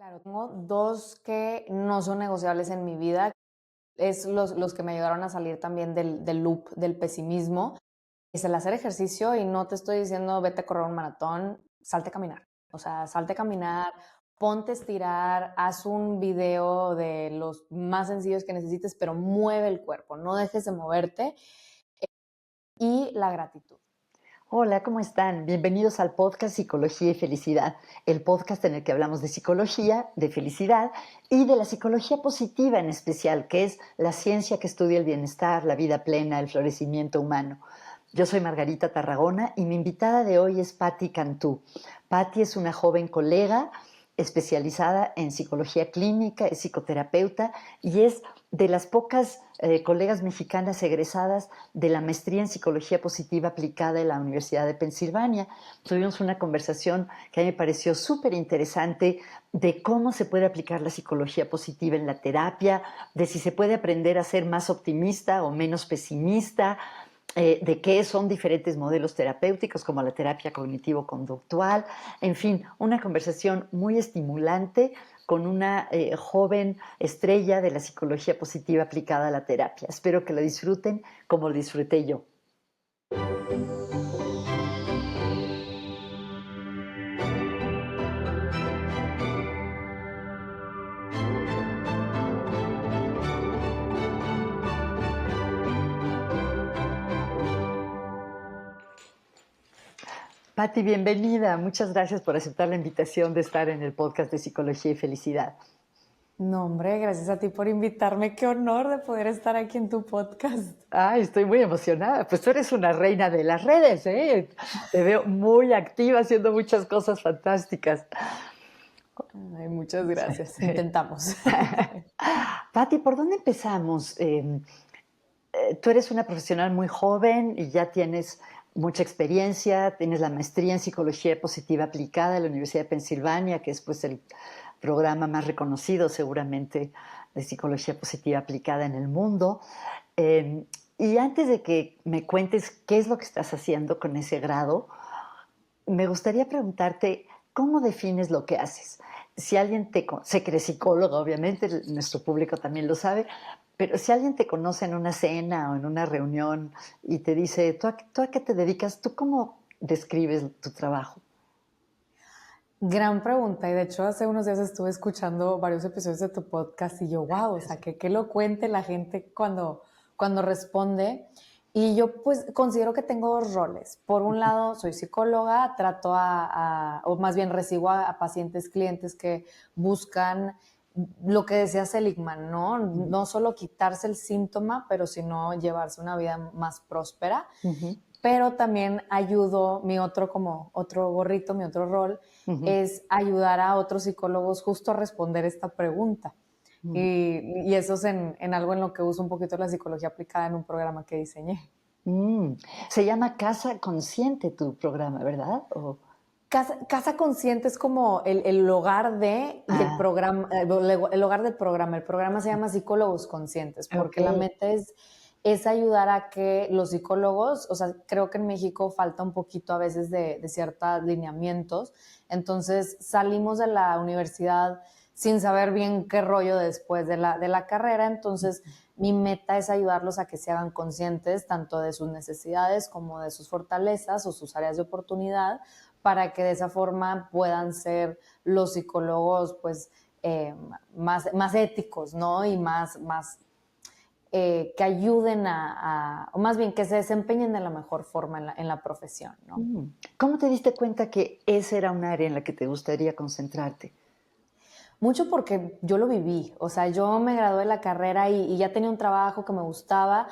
Claro, tengo 2 que no son negociables en mi vida, es los que me ayudaron a salir también del loop del pesimismo, es el hacer ejercicio, y no te estoy diciendo vete a correr un maratón, salte a caminar. O sea, salte a caminar, ponte a estirar, haz un video de los más sencillos que necesites, pero mueve el cuerpo, no dejes de moverte, y la gratitud. Hola, ¿cómo están? Bienvenidos al podcast Psicología y Felicidad, el podcast en el que hablamos de psicología, de felicidad y de la psicología positiva en especial, que es la ciencia que estudia el bienestar, la vida plena, el florecimiento humano. Yo soy Margarita Tarragona y mi invitada de hoy es Patti Cantú. Patti es una joven colega especializada en psicología clínica, es psicoterapeuta y es de las pocas colegas mexicanas egresadas de la maestría en psicología positiva aplicada en la Universidad de Pensilvania. Tuvimos una conversación que a mí me pareció súper interesante de cómo se puede aplicar la psicología positiva en la terapia, de si se puede aprender a ser más optimista o menos pesimista, de qué son diferentes modelos terapéuticos como la terapia cognitivo-conductual, en fin, una conversación muy estimulante con una joven estrella de la psicología positiva aplicada a la terapia. Espero que la disfruten como lo disfruté yo. Patti, bienvenida. Muchas gracias por aceptar la invitación de estar en el podcast de Psicología y Felicidad. No, hombre, gracias a ti por invitarme, qué honor de poder estar aquí en tu podcast. Ay, estoy muy emocionada. Pues tú eres una reina de las redes, ¿eh? Te veo muy activa haciendo muchas cosas fantásticas. Ay, muchas gracias, intentamos. Patti, ¿por dónde empezamos? Tú eres una profesional muy joven y ya tienes mucha experiencia, tienes la maestría en psicología positiva aplicada en la Universidad de Pensilvania, que es pues el programa más reconocido seguramente de psicología positiva aplicada en el mundo. Eh, y antes de que me cuentes qué es lo que estás haciendo con ese grado, me gustaría preguntarte, ¿cómo defines lo que haces? Si alguien sé que eres psicóloga, obviamente, nuestro público también lo sabe, pero si alguien te conoce en una cena o en una reunión y te dice, ¿tú a qué te dedicas? ¿Tú cómo describes tu trabajo? Gran pregunta, y de hecho hace unos días estuve escuchando varios episodios de tu podcast y yo, wow, o sea, que lo cuente la gente cuando responde. Y yo pues considero que tengo dos roles. Por un lado, soy psicóloga, trato o más bien recibo a pacientes, clientes que buscan lo que decía Seligman, ¿no? No solo quitarse el síntoma, pero sino llevarse una vida más próspera. Ujú, Pero también ayudo, mi otro como otro gorrito, mi otro rol, ujú, es ayudar a otros psicólogos justo a responder esta pregunta. ujú. Y eso es en algo en lo que uso un poquito la psicología aplicada en un programa que diseñé. Mm. Se llama Casa Consciente tu programa, ¿verdad? Casa Consciente es como el hogar y el Ah, programa, el hogar del programa. El programa se llama Psicólogos Conscientes, ok. porque la meta es ayudar a que los psicólogos, o sea, creo que en México falta un poquito a veces de ciertos lineamientos. Entonces salimos de la universidad sin saber bien qué rollo después de la carrera. Entonces mi meta es ayudarlos a que se hagan conscientes tanto de sus necesidades como de sus fortalezas o sus áreas de oportunidad, para que de esa forma puedan ser los psicólogos pues más éticos, ¿no? Y más que ayuden o más bien que se desempeñen de la mejor forma en la profesión, ¿no? ¿Cómo te diste cuenta que esa era un área en la que te gustaría concentrarte? Mucho porque yo lo viví, o sea, yo me gradué de la carrera y ya tenía un trabajo que me gustaba,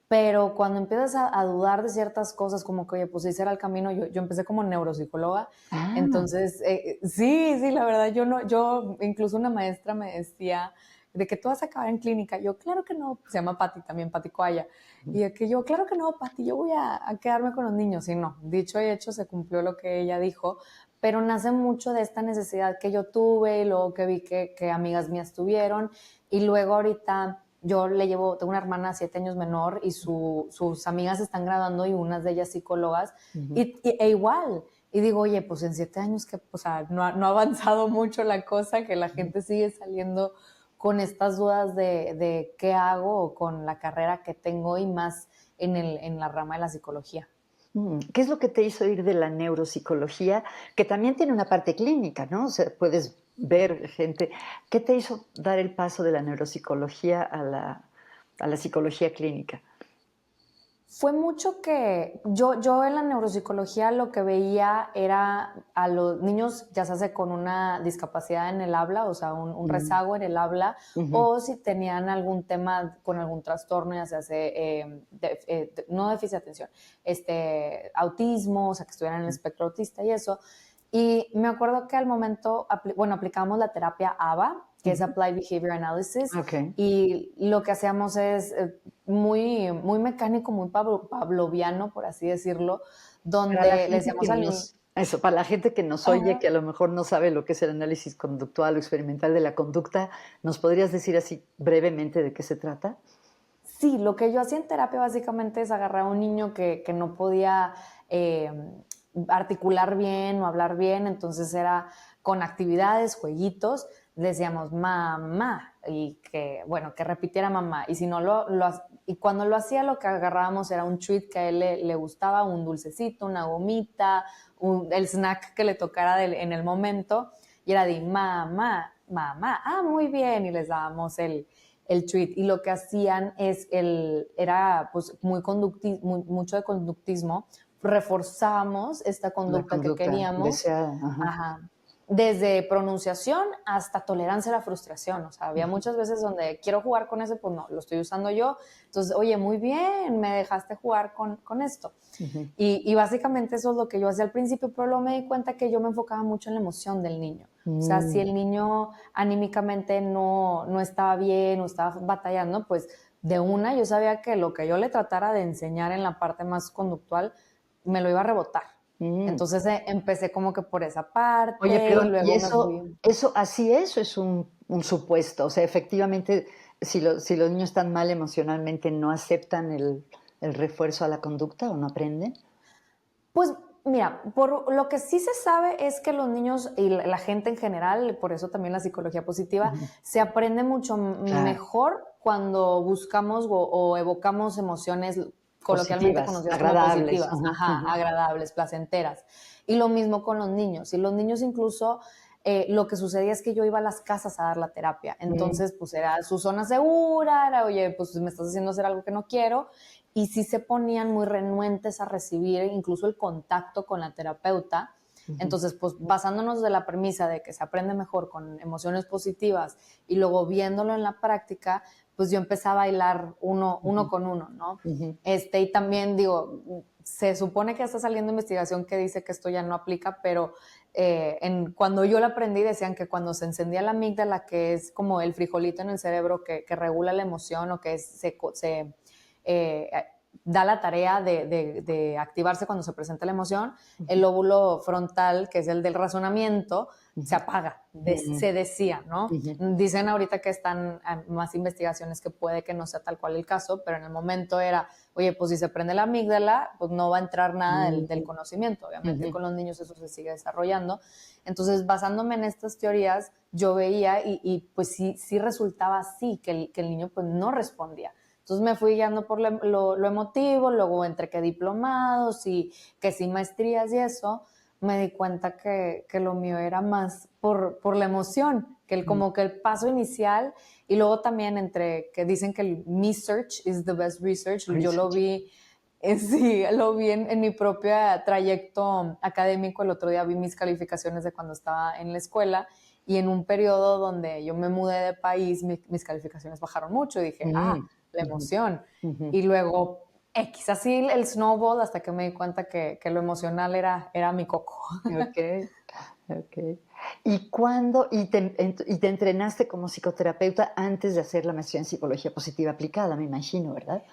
pero cuando empiezas a dudar de ciertas cosas, como que, oye, pues ese era el camino, yo empecé como neuropsicóloga, Ah, entonces, sí, la verdad, yo no, incluso una maestra me decía, de que tú vas a acabar en clínica, yo, claro que no, se llama Pati también, Pati Coaya, y de que yo, claro que no, Pati, yo voy a quedarme con los niños, y no, dicho y hecho, se cumplió lo que ella dijo, pero nace mucho de esta necesidad que yo tuve y luego que vi que amigas mías tuvieron, y luego ahorita tengo una hermana 7 años menor y sus amigas se están graduando y unas de ellas psicólogas, ujú, e igual, Y digo, oye, pues en 7 años que, o sea, no ha avanzado mucho la cosa, que la gente sigue saliendo con estas dudas de qué hago con la carrera que tengo y más en la rama de la psicología. ¿Qué es lo que te hizo ir de la neuropsicología, que también tiene una parte clínica, ¿no? O sea, puedes ver gente. ¿Qué te hizo dar el paso de la neuropsicología a la psicología clínica? Fue mucho que yo en la neuropsicología lo que veía era a los niños, ya sea con una discapacidad en el habla, o sea, un Mm, rezago en el habla, ujú, o si tenían algún tema con algún trastorno, ya sea no déficit de atención, autismo, o sea, que estuvieran en el espectro autista y eso. Y me acuerdo que al momento, aplicamos la terapia ABA, que es ujú. Applied Behavior Analysis, Ok. y lo que hacíamos es muy mecánico, muy pavloviano, por así decirlo, Para la donde le gente que decíamos al niño, para la gente que nos oye, ajá, que a lo mejor no sabe lo que es el análisis conductual o experimental de la conducta, ¿nos podrías decir así brevemente de qué se trata? sí, lo que yo hacía en terapia básicamente es agarrar a un niño que no podía articular bien o hablar bien, entonces era con actividades, jueguitos, le decíamos mamá y que, bueno, que repitiera mamá. Y si no y cuando lo hacía, lo que agarrábamos era un treat que a él le gustaba, un dulcecito, una gomita, el snack que le tocara en el momento, y era de mamá, mamá, ah, muy bien, y les dábamos el treat. Y lo que hacían era pues mucho de conductismo, reforzábamos esta La conducta que conducta queríamos, deseada, ajá. ajá, desde pronunciación hasta tolerancia a la frustración. O sea, había Ujú, muchas veces donde quiero jugar con ese, pues no, lo estoy usando yo. Entonces, oye, muy bien, me dejaste jugar con esto. ujú. Y básicamente eso es lo que yo hacía al principio, pero luego me di cuenta que yo me enfocaba mucho en la emoción del niño. O sea, si Mm, el niño anímicamente no estaba bien o estaba batallando, pues de una yo sabía que lo que yo le tratara de enseñar en la parte más conductual me lo iba a rebotar. mm. Entonces empecé como que por esa Oye, parte y perdón, ¿y luego me eso fui. eso así es o es un supuesto? O sea, efectivamente, si los niños están mal emocionalmente, ¿no aceptan el refuerzo a la conducta o no aprenden? Pues mira, por lo que sí se sabe es que los niños y la gente en general, por eso también la psicología positiva, Ujú. se aprende mucho Claro, mejor cuando buscamos o evocamos emociones coloquialmente positivas, conocidas como agradables. positivas, Ujú, ajá, ujú, agradables, placenteras. Y lo mismo con los niños. Y los niños incluso lo que sucedía es que yo iba a las casas a dar la terapia. mm, Entonces, pues era su zona segura, era, oye, pues me estás haciendo hacer algo que no quiero, y sí se ponían muy renuentes a recibir incluso el contacto con la terapeuta. ujú, Entonces, pues basándonos de la premisa de que se aprende mejor con emociones positivas y luego viéndolo en la práctica, pues yo empecé a bailar uno ujú, con uno, ¿no? ujú. Y también digo, se supone que ya está saliendo investigación que dice que esto ya no aplica, pero cuando yo lo aprendí decían que cuando se encendía la amígdala, que es como el frijolito en el cerebro que regula la emoción o que se eh, da la tarea de activarse cuando se presenta la emoción, el Ujú, lóbulo frontal, que es el del razonamiento, se ujú, apaga, mm, se decía, ¿no? ujú, Dicen ahorita que están más investigaciones que puede que no sea tal cual el caso, pero en el momento era, oye, pues si se prende la amígdala, pues no va a entrar nada del mm, conocimiento. Obviamente ujú, con los niños eso se sigue desarrollando. Entonces, basándome en estas teorías, yo veía pues sí resultaba así, que el niño pues no respondía. Entonces me fui guiando por lo emotivo, luego entre que diplomados y que sí maestrías y eso, me di cuenta que lo mío era más por la emoción, mm. como que el paso inicial y luego también entre que dicen que el me search is the best research, yo lo Research. vi, sí, lo vi en mi propio trayecto académico, el otro día vi mis calificaciones de cuando estaba en la escuela y en un periodo donde yo me mudé de país, mis calificaciones bajaron mucho y dije, Mm, la ujú, emoción. ujú. Y luego X, así el snowball hasta que me di cuenta que lo emocional era mi coco. Okey, okey. ¿Y cuándo y te entrenaste como psicoterapeuta antes de hacer la maestría en psicología positiva aplicada, me imagino, verdad?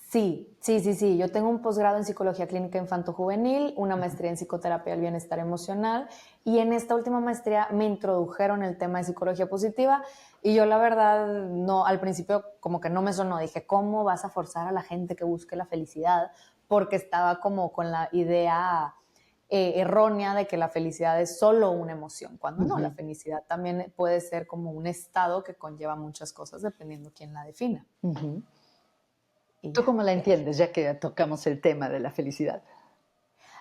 Sí, sí, sí, sí. Yo tengo un posgrado en psicología clínica infanto-juvenil, una maestría en psicoterapia del bienestar emocional y en esta última maestría me introdujeron el tema de psicología positiva y yo la verdad no, al principio como que no me sonó, dije, ¿cómo vas a forzar a la gente que busque la felicidad? Porque estaba como con la idea errónea de que la felicidad es solo una emoción, cuando no, la felicidad también puede ser como un estado que conlleva muchas cosas dependiendo quién la defina. Y ¿Tú ya. cómo la entiendes, ya que tocamos el tema de la felicidad?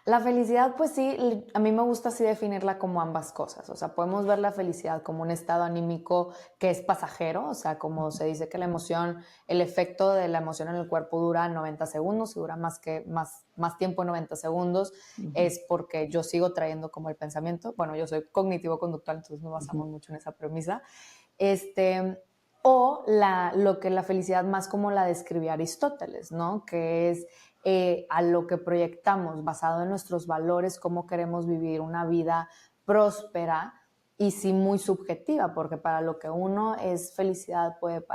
La felicidad, pues sí, a mí me gusta así definirla como ambas cosas. O sea, podemos ver la felicidad como un estado anímico que es pasajero, o sea, como se dice que la emoción, el efecto de la emoción en el cuerpo dura 90 segundos y dura más tiempo en 90 segundos, es porque yo sigo trayendo como el pensamiento. Bueno, yo soy cognitivo-conductual, entonces nos basamos mucho en esa premisa. O lo que la felicidad más como la describía Aristóteles, ¿no? Que es a lo que proyectamos basado en nuestros valores, cómo queremos vivir una vida próspera y sí muy subjetiva, porque para lo que uno es felicidad puede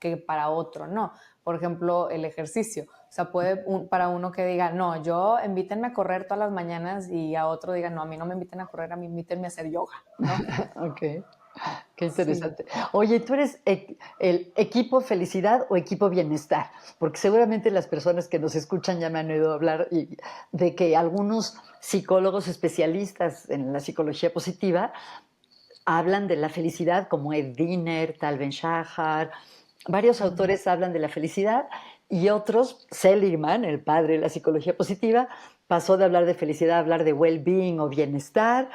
que para otro no. Por ejemplo, el ejercicio. O sea, puede para uno que diga, no, yo invítenme a correr todas las mañanas y a otro diga, no, a mí no me inviten a correr, a mí invítenme a hacer yoga, ¿no? Ok, qué Sí. interesante. Oye, ¿tú eres el equipo felicidad o equipo bienestar? Porque seguramente las personas que nos escuchan ya me han oído hablar de que algunos psicólogos especialistas en la psicología positiva hablan de la felicidad como Ed Diner, Tal Ben-Shahar. Varios autores hablan de la felicidad y otros, Seligman, el padre de la psicología positiva, pasó de hablar de felicidad a hablar de well-being o bienestar.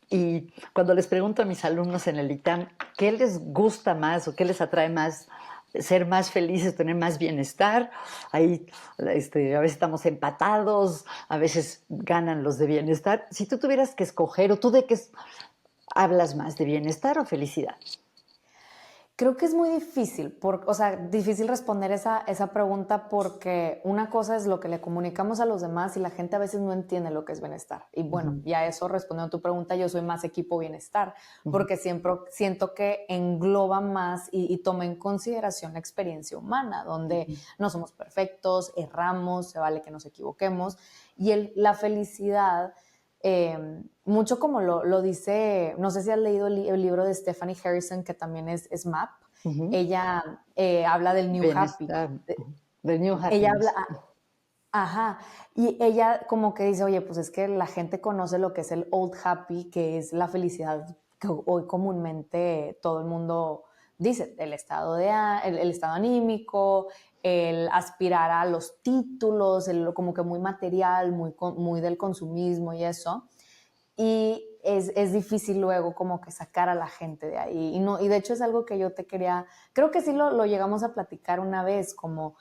Y cuando les pregunto a mis alumnos en el ITAM qué les gusta más o qué les atrae más, ser más felices, tener más bienestar, ahí a veces estamos empatados, a veces ganan los de bienestar. Si tú tuvieras que escoger, o tú de qué hablas más, de bienestar o felicidad. Creo que es muy difícil, o sea, difícil responder esa pregunta porque una cosa es lo que le comunicamos a los demás y la gente a veces no entiende lo que es bienestar. Y bueno, ya eso respondiendo a tu pregunta, yo soy más equipo bienestar porque siempre siento que engloba más y toma en consideración la experiencia humana, donde no somos perfectos, erramos, se vale que nos equivoquemos y la felicidad... mucho como lo dice, no sé si has leído el libro de Stephanie Harrison, que también es MAP. Ella habla del New Happy. Bienestar, del New Ella Happiness. habla, ajá, y ella como que dice, oye, pues es que la gente conoce lo que es el Old Happy, que es la felicidad que hoy comúnmente todo el mundo dice, el estado anímico, el aspirar a los títulos, como que muy material, muy del consumismo y eso. Y es difícil luego como que sacar a la gente de ahí. Y de hecho es algo que yo creo que sí lo llegamos a platicar una vez, como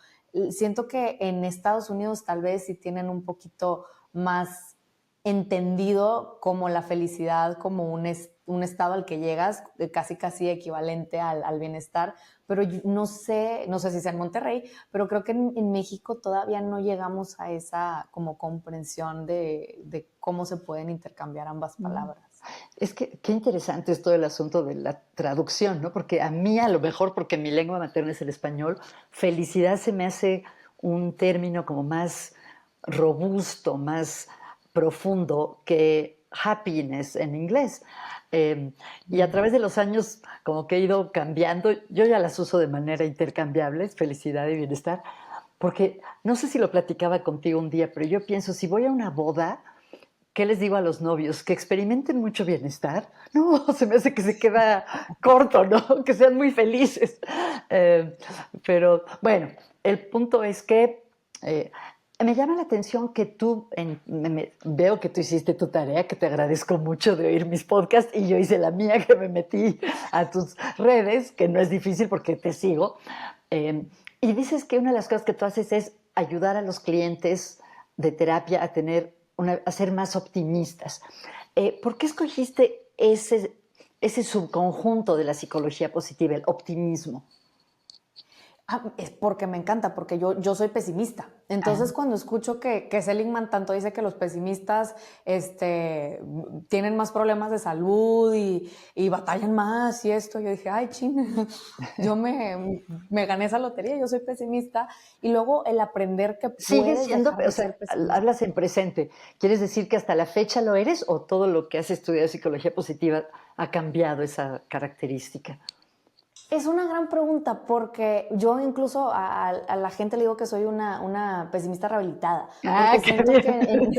siento que en Estados Unidos tal vez sí tienen un poquito más entendido como la felicidad como un estado al que llegas, casi equivalente al bienestar, pero no sé si sea en Monterrey, pero creo que en México todavía no llegamos a esa como comprensión de cómo se pueden intercambiar ambas palabras. Es que qué interesante es todo el asunto de la traducción, ¿no? Porque a mí, a lo mejor, porque mi lengua materna es el español, felicidad se me hace un término como más robusto, más profundo que happiness en inglés. Y a través de los años, como que he ido cambiando, yo ya las uso de manera intercambiable, felicidad y bienestar, porque no sé si lo platicaba contigo un día, pero yo pienso, si voy a una boda, ¿qué les digo a los novios? ¿Que experimenten mucho bienestar? No, se me hace que se queda corto, ¿no? Que sean muy felices. Pero bueno, el punto es que me llama la atención que tú, veo que tú hiciste tu tarea, que te agradezco mucho de oír mis podcasts y yo hice la mía, que me metí a tus redes, que no es difícil porque te sigo. Y dices que una de las cosas que tú haces es ayudar a los clientes de terapia a ser más optimistas. ¿Por qué escogiste ese subconjunto de la psicología positiva, el optimismo? Es porque me encanta, porque yo soy pesimista. Entonces, cuando escucho que Seligman tanto dice que los pesimistas tienen más problemas de salud y batallan más y esto, yo dije, ay, chin, yo me gané esa lotería, yo soy pesimista. Y luego el aprender que ¿Sigues puedes siendo, dejar o de sea, ser pesimista. hablas en presente? ¿Quieres decir que hasta la fecha lo eres o todo lo que has estudiado de psicología positiva ha cambiado esa característica? Es una gran pregunta porque yo incluso a la gente le digo que soy una pesimista rehabilitada, Ah, porque qué siento que bien.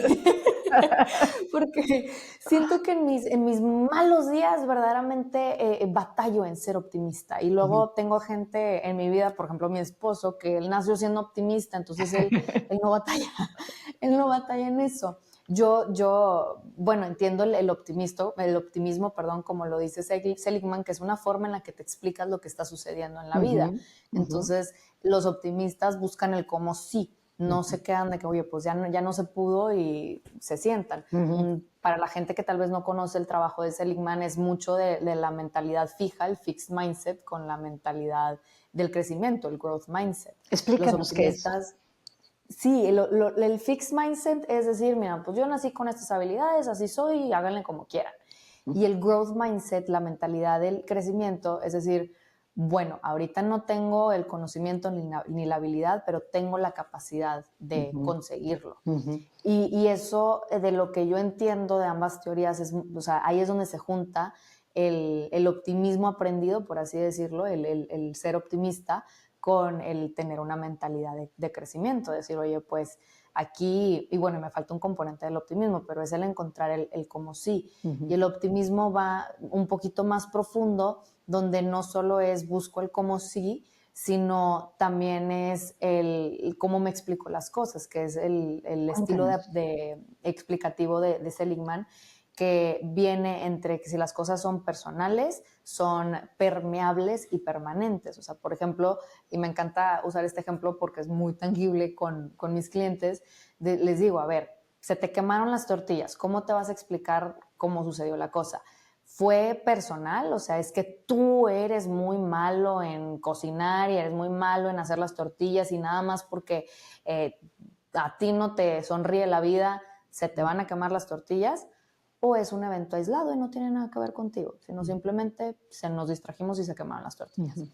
porque siento que en mis malos días verdaderamente batallo en ser optimista. Y Ujú. luego tengo gente en mi vida, por ejemplo, mi esposo, que él nació siendo optimista, entonces él no batalla, él no batalla en eso. Bueno, entiendo el optimismo, perdón, como lo dice Seligman, que es una forma en la que te explicas lo que está sucediendo en la vida. Ujú, ujú, Entonces, los optimistas buscan el cómo sí, no ujú, se quedan de que, oye, pues ya no se pudo y se sientan. ujú. Para la gente que tal vez no conoce el trabajo de Seligman, es mucho de la mentalidad fija, el fixed mindset, con la mentalidad del crecimiento, el growth mindset. Los Explícanos qué es. optimistas. Sí, el fixed mindset es decir, mira, pues yo nací con estas habilidades, así soy, y háganle como quieran. Y el growth mindset, la mentalidad del crecimiento, es decir, bueno, ahorita no tengo el conocimiento ni la habilidad, pero tengo la capacidad de Ujú, conseguirlo. ujú, Y eso, de lo que yo entiendo de ambas teorías, o sea, ahí es donde se junta el optimismo aprendido, por así decirlo, el ser optimista, con el tener una mentalidad de crecimiento, decir, oye, pues aquí, y bueno, me falta un componente del optimismo, pero es el encontrar el cómo sí. Y ujú. el optimismo va un poquito más profundo, donde no solo es busco el cómo sí, sino también es el cómo me explico las cosas, que es el estilo Cuéntanos. explicativo de Seligman, que viene entre que si las cosas son personales, son permeables y permanentes. O sea, por ejemplo, y me encanta usar este ejemplo porque es muy tangible con mis clientes, les digo, a ver, se te quemaron las tortillas, ¿cómo te vas a explicar cómo sucedió la cosa? ¿Fue personal? O sea, es que tú eres muy malo en cocinar y eres muy malo en hacer las tortillas y nada más porque eh, a ti no te sonríe la vida, se te van a quemar las tortillas. ¿O es un evento aislado y no tiene nada que ver contigo, sino simplemente se nos distrajimos y se quemaron las tortillas? Ujú,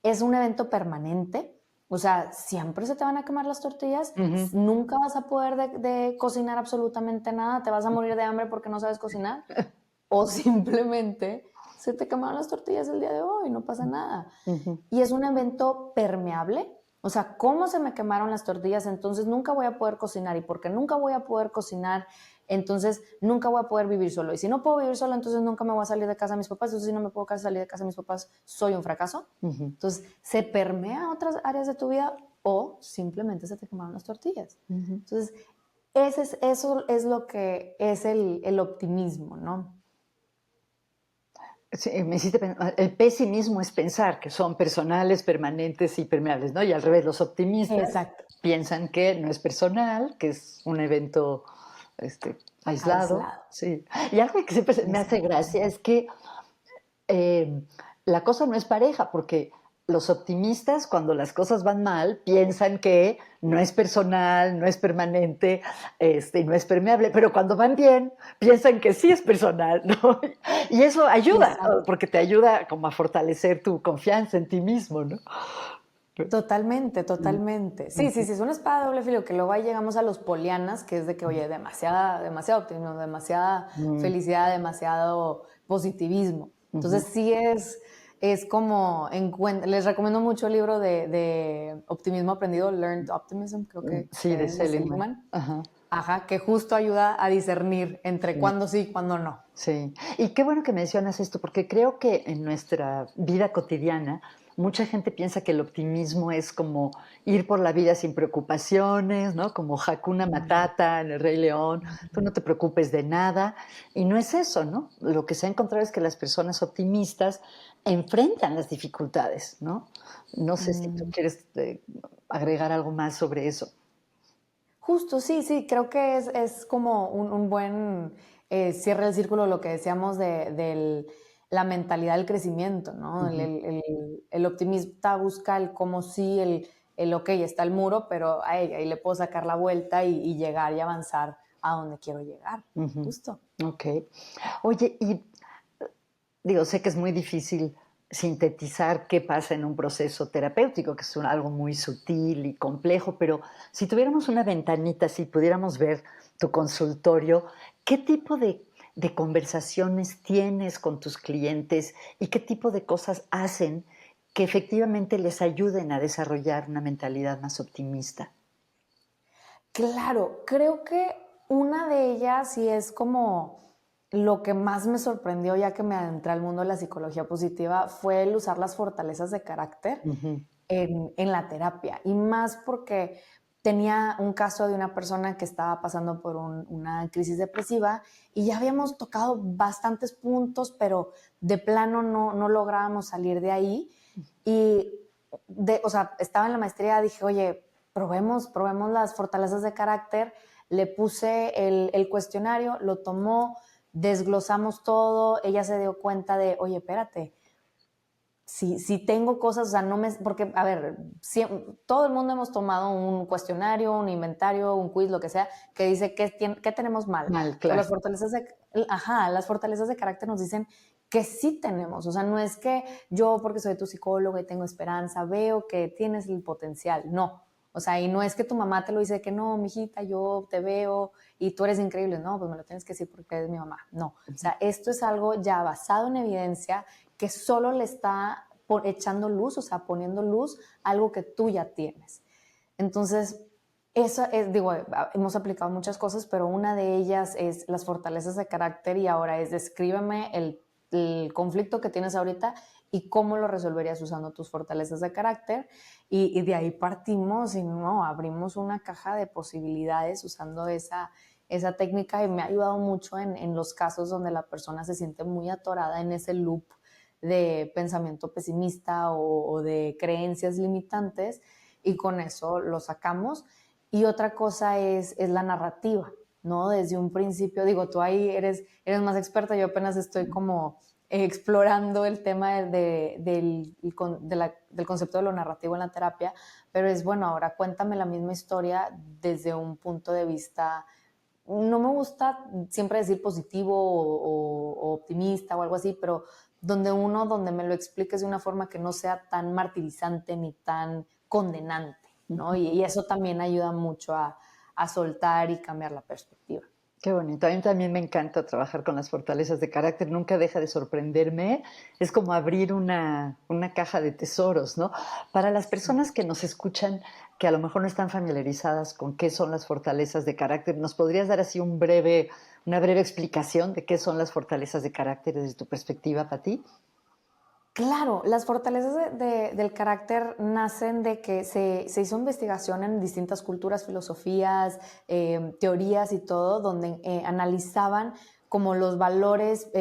Es un evento permanente, o sea, siempre se te van a quemar las tortillas, ujú. nunca vas a poder de cocinar absolutamente nada, te vas a morir de hambre porque no sabes cocinar, o simplemente se te quemaron las tortillas el día de hoy, no pasa nada. Ujú. Y es un evento permeable, o sea, ¿cómo se me quemaron las tortillas? Entonces nunca voy a poder cocinar, y porque nunca voy a poder cocinar, entonces nunca voy a poder vivir solo. Y si no puedo vivir solo, entonces nunca me voy a salir de casa de mis papás. Entonces, si no me puedo salir de casa de mis papás, soy un fracaso. Ujú, Entonces, se permea a otras áreas de tu vida o simplemente se te quemaron las tortillas. ujú. Entonces, eso es lo que es el optimismo, ¿no? Sí, me hiciste el pesimismo es pensar que son personales, permanentes y permeables, ¿no? Y al revés, los optimistas Exacto. piensan que no es personal, que es un evento aislado, Aislado. sí. Y algo que siempre me hace gracia Exactamente. es que eh, la cosa no es pareja, porque los optimistas, cuando las cosas van mal, piensan que no es personal, no es permanente, no es permeable, pero cuando van bien, piensan que sí es personal, ¿no? Y eso ayuda, Exacto. porque te ayuda como a fortalecer tu confianza en ti mismo, ¿no? Totalmente, Mm, totalmente. Sí, sí, ujú, sí, es una espada de doble filo, que luego ahí llegamos a los polianas, que es de que, oye, demasiado optimismo, demasiada mm, felicidad, demasiado positivismo. Entonces ujú. sí es como, les recomiendo mucho el libro de optimismo aprendido, Learned Optimism, creo Sí, que de es de Seligman. Seligman. Ajá, Ajá, que justo ayuda a discernir entre sí. cuándo sí y cuándo no. Sí, y qué bueno que mencionas esto, porque creo que en nuestra vida cotidiana mucha gente piensa que el optimismo es como ir por la vida sin preocupaciones, ¿no? Como Hakuna Mm, Matata en El Rey León, tú no te preocupes de nada. Y no es eso, ¿no? Lo que se ha encontrado es que las personas optimistas enfrentan las dificultades, ¿no? No sé si tú mm. quieres agregar algo más sobre eso. Justo, sí, sí, creo que es como un buen cierre del círculo lo que decíamos de la mentalidad del crecimiento, ¿no? El, Ujú, el- el optimista busca el cómo sí, ok, está el muro, pero ahí le puedo sacar la vuelta y llegar y avanzar a donde quiero llegar, ujú. justo. Ok. Oye, y digo, sé que es muy difícil sintetizar qué pasa en un proceso terapéutico, que es algo muy sutil y complejo, pero si tuviéramos una ventanita, si pudiéramos ver tu consultorio, ¿qué tipo de conversaciones tienes con tus clientes y qué tipo de cosas hacen que efectivamente les ayuden a desarrollar una mentalidad más optimista? Claro, creo que una de ellas, y es como lo que más me sorprendió ya que me adentré al mundo de la psicología positiva, fue el usar las fortalezas de carácter Ujú. en la terapia. Y más porque tenía un caso de una persona que estaba pasando por una crisis depresiva y ya habíamos tocado bastantes puntos, pero de plano no lográbamos salir de ahí. Y, o sea, estaba en la maestría, dije, oye, probemos las fortalezas de carácter. Le puse el cuestionario, lo tomó, desglosamos todo, ella se dio cuenta de, oye, espérate, si tengo cosas, o sea, no me, porque, a ver, todo el mundo hemos tomado un cuestionario, un inventario, un quiz, lo que sea, que dice qué tenemos mal. Mal, Pero claro. las fortalezas de carácter nos dicen que sí tenemos, o sea, no es que yo, porque soy tu psicólogo y tengo esperanza, veo que tienes el potencial, no. O sea, y no es que tu mamá te lo dice que no, mijita, yo te veo y tú eres increíble. No, pues me lo tienes que decir porque eres mi mamá. No. O sea, esto es algo ya basado en evidencia que solo le está echando luz, o sea, poniendo luz a algo que tú ya tienes. Entonces, eso es, digo, hemos aplicado muchas cosas, pero una de ellas es las fortalezas de carácter y ahora es descríbeme el conflicto que tienes ahorita y cómo lo resolverías usando tus fortalezas de carácter. Y de ahí partimos y no, abrimos una caja de posibilidades usando esa técnica y me ha ayudado mucho en los casos donde la persona se siente muy atorada en ese loop de pensamiento pesimista o de creencias limitantes y con eso lo sacamos. Y otra cosa es la narrativa, ¿no? Desde un principio, digo, tú ahí eres más experta, yo apenas estoy como explorando el tema del concepto de lo narrativo en la terapia, pero es bueno, ahora cuéntame la misma historia desde un punto de vista, no me gusta siempre decir positivo o optimista o algo así, pero donde me lo expliques de una forma que no sea tan martirizante ni tan condenante, ¿no? Y eso también ayuda mucho a soltar y cambiar la perspectiva. Qué bonito. A mí también me encanta trabajar con las fortalezas de carácter, nunca deja de sorprenderme. Es como abrir una caja de tesoros, ¿no? Para las personas que nos escuchan, que a lo mejor no están familiarizadas con qué son las fortalezas de carácter, ¿nos podrías dar así una breve explicación de qué son las fortalezas de carácter desde tu perspectiva, Pati? Claro, las fortalezas del carácter nacen de que se hizo investigación en distintas culturas, filosofías, teorías y todo, donde analizaban como los valores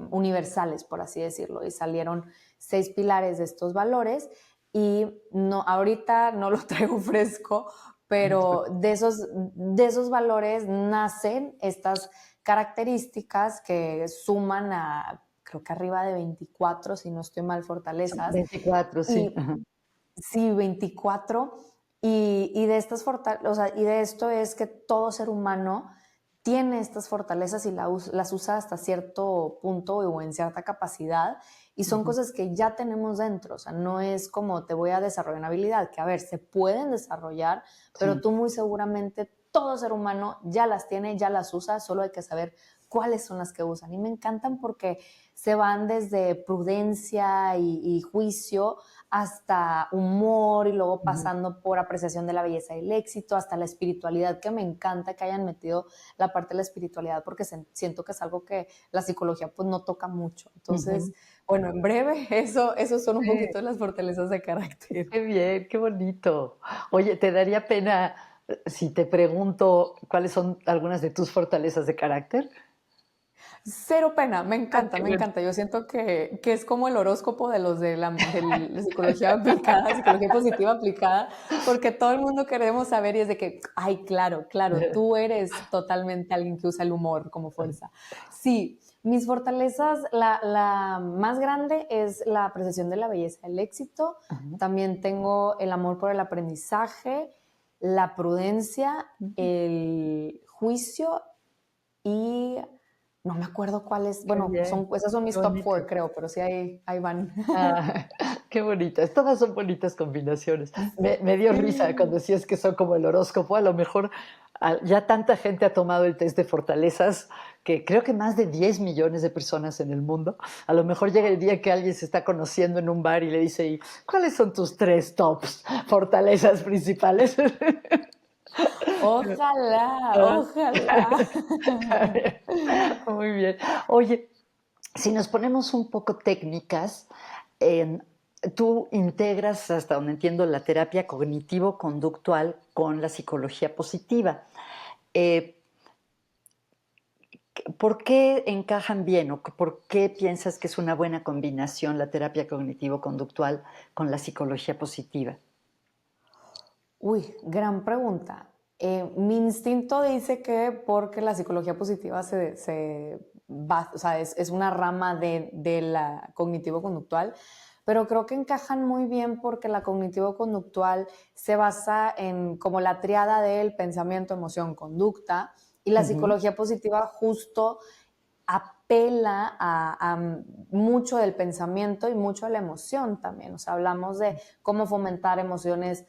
universales, por así decirlo, y salieron 6 pilares de estos valores y no, ahorita no lo traigo fresco, pero de esos valores nacen estas características que suman a creo que arriba de 24, si no estoy mal, fortalezas. 24, sí. Y Ajá. sí, 24. Y de estas fortalezas, o sea, y de esto es que todo ser humano tiene estas fortalezas y las usa hasta cierto punto o en cierta capacidad. Y son Ujú. cosas que ya tenemos dentro. O sea, no es como te voy a desarrollar una habilidad, que a ver, se pueden desarrollar, pero Sí. tú muy seguramente, todo ser humano ya las tiene, ya las usa, solo hay que saber cuáles son las que usan. Y me encantan porque se van desde prudencia y juicio hasta humor y luego Ujú. pasando por apreciación de la belleza y el éxito, hasta la espiritualidad, que me encanta que hayan metido la parte de la espiritualidad porque siento que es algo que la psicología pues no toca mucho. Entonces, Ujú. bueno, en breve, eso son un Sí. poquito de las fortalezas de carácter. Qué bien, qué bonito. Oye, ¿te daría pena si te pregunto cuáles son algunas de tus fortalezas de carácter? Cero pena, me Ah, encanta, qué me bueno. encanta. Yo siento que es como el horóscopo de los de psicología aplicada, psicología positiva aplicada, porque todo el mundo queremos saber y es de que, ay, claro, claro, tú eres totalmente alguien que usa el humor como fuerza. Sí, mis fortalezas, la más grande es la apreciación de la belleza, el éxito. Ajá. También tengo el amor por el aprendizaje, la prudencia, Ujú. el juicio y no me acuerdo cuáles, Qué bueno, bien, esas son qué mis top bonito. 4, creo, pero sí, ahí van. Ah, qué bonitas. Todas son bonitas combinaciones. Me dio risa cuando Sí. decías que son como el horóscopo. A lo mejor ya tanta gente ha tomado el test de fortalezas que creo que más de 10 millones de personas en el mundo. A lo mejor llega el día que alguien se está conociendo en un bar y le dice, ¿y cuáles son tus 3 tops fortalezas principales? Ojalá, Ah, ojalá. está bien. Muy bien. Oye, si nos ponemos un poco técnicas, em, tú integras, hasta donde entiendo, la terapia cognitivo-conductual con la psicología positiva. Eh, ¿Por qué encajan bien o por qué piensas que es una buena combinación la terapia cognitivo-conductual con la psicología positiva? Uy, gran pregunta. Mi instinto dice que porque la psicología positiva o sea, es una rama de la cognitivo-conductual, pero creo que encajan muy bien porque la cognitivo-conductual se basa en como la triada del pensamiento, emoción, conducta, y la Ujú, psicología positiva justo apela a mucho del pensamiento y mucho de la emoción también. O sea, hablamos de cómo fomentar emociones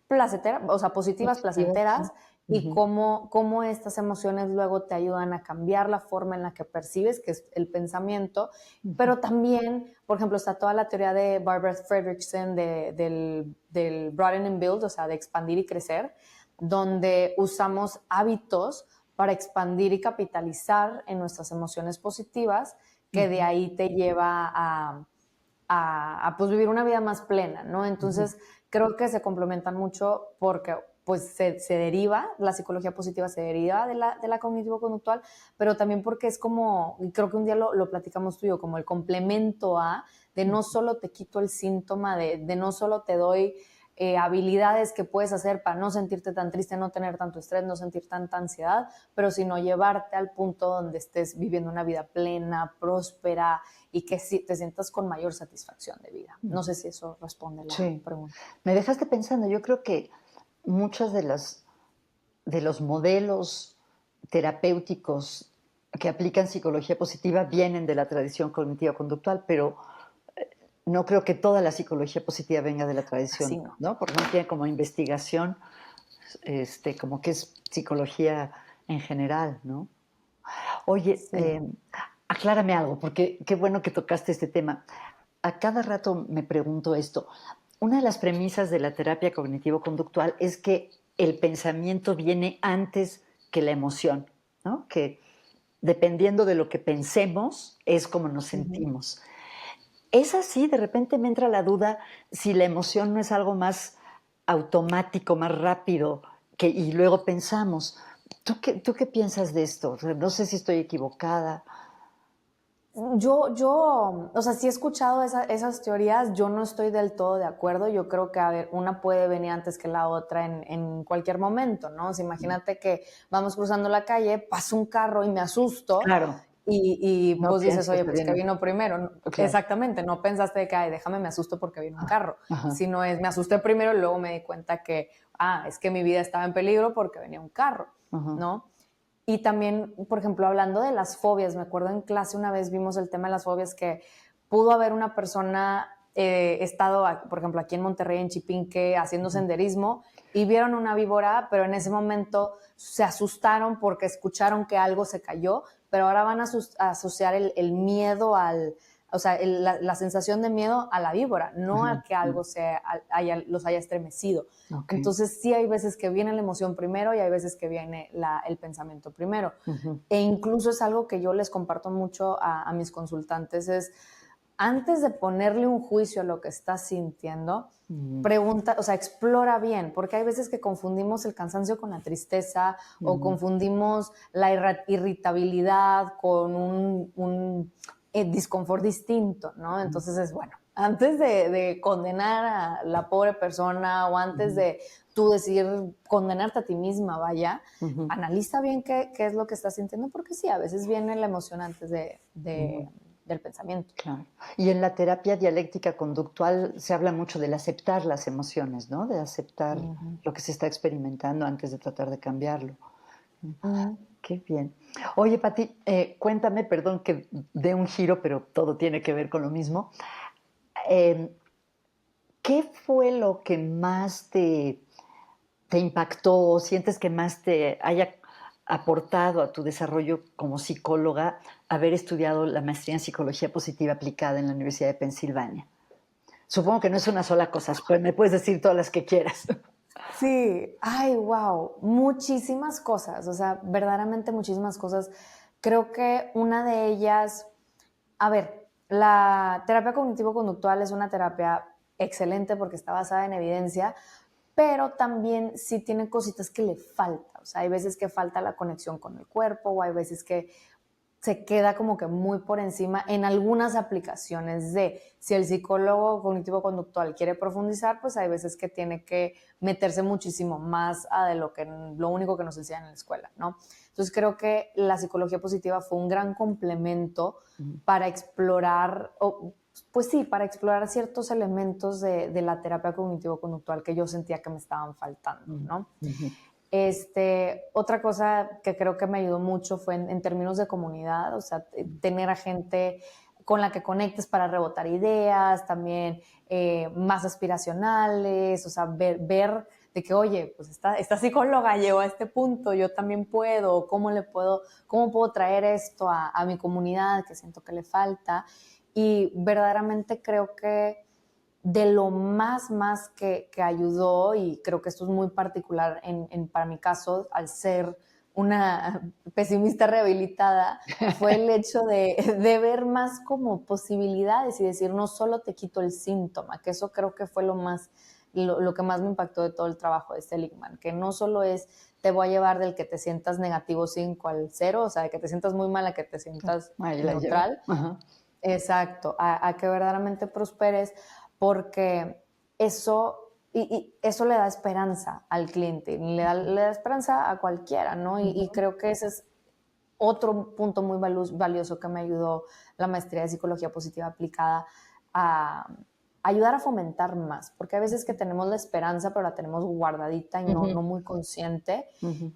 placenteras, o sea, positivas, positiva, sí. placenteras, y Ujú, cómo estas emociones luego te ayudan a cambiar la forma en la que percibes, que es el pensamiento, ujú, pero también, por ejemplo, está toda la teoría de Barbara Fredrickson del broaden and build, o sea, de expandir y crecer, donde usamos hábitos para expandir y capitalizar en nuestras emociones positivas, que de ujú, ahí te lleva pues vivir una vida más plena, ¿no? ujú, Entonces, creo que se complementan mucho porque pues se deriva, la psicología positiva se deriva de la cognitivo-conductual, pero también porque es como, y creo que un día lo platicamos tú y yo, como el complemento de no solo te quito el síntoma, de no solo te doy habilidades que puedes hacer para no sentirte tan triste, no tener tanto estrés, no sentir tanta ansiedad, pero sino llevarte al punto donde estés viviendo una vida plena, próspera y que te sientas con mayor satisfacción de vida. No sé si eso responde la sí. pregunta. Me dejaste pensando, yo creo que muchos de los modelos terapéuticos que aplican psicología positiva vienen de la tradición cognitiva-conductual, pero no creo que toda la psicología positiva venga de la Así tradición, no. ¿no? Porque no tiene como investigación, como que es psicología en general, ¿no? Oye, Sí. aclárame algo, porque qué bueno que tocaste este tema. A cada rato me pregunto esto. Una de las premisas de la terapia cognitivo-conductual es que el pensamiento viene antes que la emoción, ¿no? Que dependiendo de lo que pensemos es como nos Ujú. sentimos. Es así, de repente me entra la duda si la emoción no es algo más automático, más rápido, y luego pensamos. Tú qué piensas de esto? O sea, no sé si estoy equivocada. O sea, sí he escuchado esas teorías, yo no estoy del todo de acuerdo, yo creo que, a ver, una puede venir antes que la otra en cualquier momento, ¿no? O sea, imagínate que vamos cruzando la calle, pasa un carro y me asusto, Claro, y no pues dices, piensas oye, que pues ¿qué viene. vino primero? Claro. Exactamente, no pensaste de que, ay, déjame, me asusto porque viene un carro, Ajá, sino me asusté primero y luego me di cuenta que, es que mi vida estaba en peligro porque venía un carro, ajá. ¿no? Y también, por ejemplo, hablando de las fobias, me acuerdo en clase una vez vimos el tema de las fobias, que pudo haber una persona estado, por ejemplo, aquí en Monterrey, en Chipinque, haciendo Ujú, senderismo y vieron una víbora, pero en ese momento se asustaron porque escucharon que algo se cayó, pero ahora van a asociar el miedo o sea, la sensación de miedo a la víbora, no ajá, a que algo los haya estremecido. ok. Entonces sí hay veces que viene la emoción primero y hay veces que viene el pensamiento primero. Ujú, E incluso es algo que yo les comparto mucho a mis consultantes, es antes de ponerle un juicio a lo que estás sintiendo, ujú, pregunta, o sea, explora bien, porque hay veces que confundimos el cansancio con la tristeza o ujú, confundimos la irritabilidad con un disconfort distinto, ¿no? ujú, Entonces es bueno, antes de condenar a la pobre persona o antes ujú, de tú decir, condenarte a ti misma, vaya, ujú, analiza bien qué es lo que estás sintiendo, porque sí, a veces viene la emoción antes ujú, del pensamiento. claro. Y en la terapia dialéctica conductual se habla mucho del aceptar las emociones, ¿no? De aceptar Ujú. lo que se está experimentando antes de tratar de cambiarlo. Ujú. Qué bien. Oye, Pati, cuéntame, perdón que dé un giro, pero todo tiene que ver con lo mismo. Em, ¿Qué fue lo que más te impactó o sientes que más te haya aportado a tu desarrollo como psicóloga haber estudiado la maestría en psicología positiva aplicada en la Universidad de Pensilvania? Supongo que no es una sola cosa, pues me puedes decir todas las que quieras. Sí, ay, wow, muchísimas cosas, o sea, verdaderamente muchísimas cosas. Creo que una de ellas, a ver, la terapia cognitivo-conductual es una terapia excelente porque está basada en evidencia, pero también sí tiene cositas que le falta, o sea, hay veces que falta la conexión con el cuerpo o hay veces que se queda como que muy por encima en algunas aplicaciones de si el psicólogo cognitivo-conductual quiere profundizar, pues hay veces que tiene que meterse muchísimo más a de lo único que nos enseñan en la escuela, ¿no? Entonces creo que la psicología positiva fue un gran complemento para explorar, pues sí, para explorar ciertos elementos de la terapia cognitivo-conductual que yo sentía que me estaban faltando, ¿no? Otra cosa que creo que me ayudó mucho fue en términos de comunidad, o sea, tener a gente con la que conectes para rebotar ideas, también más aspiracionales, o sea, ver de que, oye, pues esta psicóloga llegó a este punto, yo también puedo, cómo puedo traer esto a mi comunidad que siento que le falta. Y verdaderamente creo que de lo más que ayudó, y creo que esto es muy particular para mi caso, al ser una pesimista rehabilitada, fue el hecho de ver más como posibilidades y decir, no solo te quito el síntoma, que eso creo que fue lo que más me impactó de todo el trabajo de Seligman, que no solo es te voy a llevar del que te sientas negativo 5 al 0, o sea, de que te sientas muy mal a que te sientas Ahí la llevo. neutral. Exacto, a que verdaderamente prosperes, porque eso le da esperanza al cliente, le da esperanza a cualquiera, ¿no? Y creo que ese es otro punto muy valioso que me ayudó la maestría de psicología positiva aplicada a ayudar a fomentar más, porque a veces que tenemos la esperanza, pero la tenemos guardadita y no muy consciente.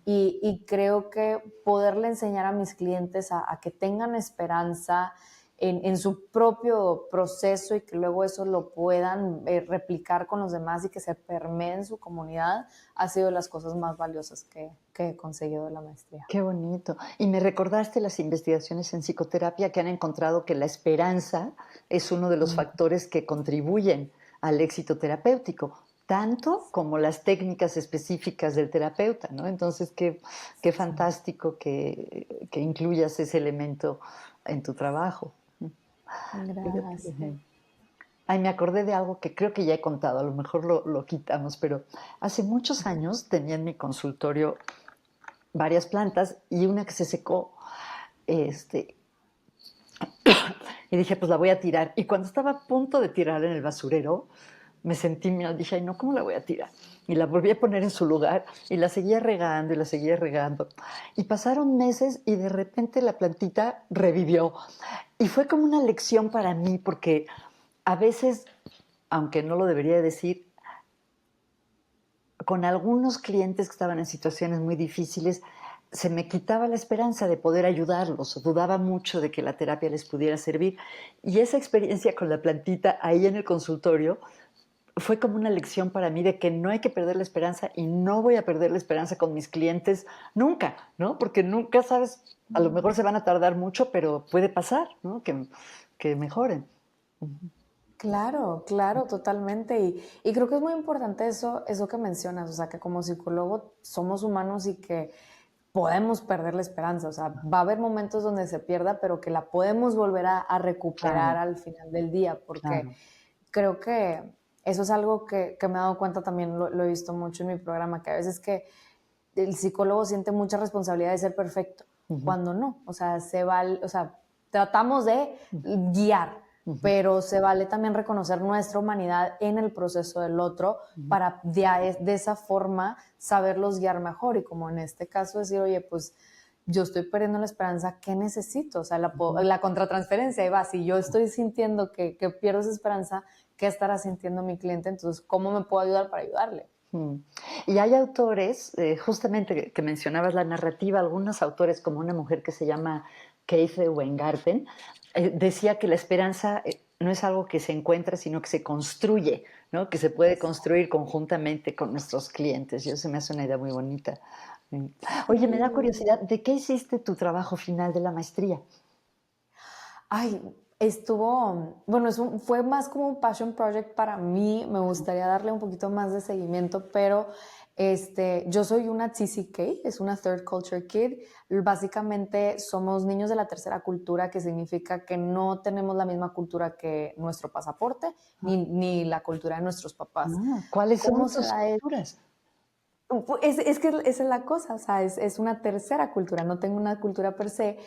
Y creo que poderle enseñar a mis clientes a que tengan esperanza en su propio proceso y que luego eso lo puedan replicar con los demás y que se permee en su comunidad, ha sido de las cosas más valiosas que he conseguido de la maestría. Qué bonito. Y me recordaste las investigaciones en psicoterapia que han encontrado que la esperanza es uno de los factores que contribuyen al éxito terapéutico, tanto como las técnicas específicas del terapeuta, ¿no? Entonces, qué fantástico que incluyas ese elemento en tu trabajo. Fíjate Gracias. Ay, me acordé de algo que creo que ya he contado, a lo mejor lo quitamos, pero hace muchos años tenía en mi consultorio varias plantas y una que se secó, este, y dije, pues la voy a tirar. Y cuando estaba a punto de tirarla en el basurero, me sentí mal, dije, ay, no, ¿cómo la voy a tirar? Y la volví a poner en su lugar y la seguía regando y la seguía regando. Y pasaron meses y de repente la plantita revivió. Y fue como una lección para mí porque a veces, aunque no lo debería decir, con algunos clientes que estaban en situaciones muy difíciles, se me quitaba la esperanza de poder ayudarlos, dudaba mucho de que la terapia les pudiera servir. Y esa experiencia con la plantita ahí en el consultorio fue como una lección para mí de que no hay que perder la esperanza y no voy a perder la esperanza con mis clientes nunca, ¿no? Porque nunca sabes, a lo mejor se van a tardar mucho, pero puede pasar, ¿no? Que mejoren. Claro, claro, totalmente. Y creo que es muy importante eso que mencionas, o sea, que como psicólogo somos humanos y que podemos perder la esperanza, o sea, va a haber momentos donde se pierda, pero que la podemos volver a recuperar Claro, al final del día, porque claro. creo que eso es algo que me he dado cuenta también, lo he visto mucho en mi programa, que a veces que el psicólogo siente mucha responsabilidad de ser perfecto, Uh-huh, cuando no, o sea, o sea, tratamos de guiar, uh-huh, pero se vale también reconocer nuestra humanidad en el proceso del otro uh-huh. para de esa forma saberlos guiar mejor y como en este caso decir, oye, pues yo estoy perdiendo la esperanza, ¿qué necesito? O sea, la contratransferencia, ahí va, si yo estoy sintiendo que pierdo esa esperanza, ¿qué estará sintiendo mi cliente? Entonces, ¿cómo me puedo ayudar para ayudarle? Mm. Y hay autores, justamente que mencionabas la narrativa, algunos autores como una mujer que se llama Keith Weingarten, decía que la esperanza no es algo que se encuentra, sino que se construye, ¿no? Que se puede construir conjuntamente con nuestros clientes. Y eso me hace una idea muy bonita Sí. Oye, me da Sí. curiosidad, ¿de qué hiciste tu trabajo final de la maestría? Ay, bueno, fue más como un passion project para mí, me gustaría darle un poquito más de seguimiento, pero yo soy una TCK, es una Third Culture Kid. Básicamente somos niños de la tercera cultura, que significa que no tenemos la misma cultura que nuestro pasaporte, ni la cultura de nuestros papás. ¿Cuáles son ¿Cómo se tus da esto? culturas? Es que esa es la cosa, o sea, es una tercera cultura, no tengo una cultura per se,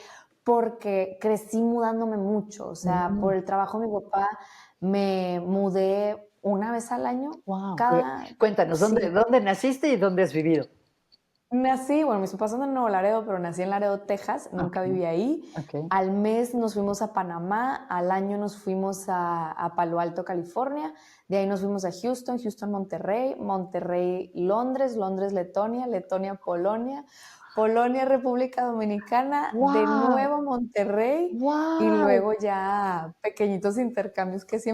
porque crecí mudándome mucho, o sea, por el trabajo de mi papá me mudé una vez al año, Wow. cada, Cuéntanos, ¿dónde sí, dónde naciste y dónde has vivido? bueno, mis papás son de Nuevo Laredo, pero nací en Laredo, Texas, nunca Okey, viví ahí. okey. Al mes nos fuimos a Panamá, al año nos fuimos a Palo Alto, California, de ahí nos fuimos a Houston, Houston, Monterrey, Monterrey, Londres, Londres, Letonia, Letonia, Polonia, Polonia, República Dominicana, de Wow, nuevo Monterrey y wow. luego ya pequeñitos intercambios que sí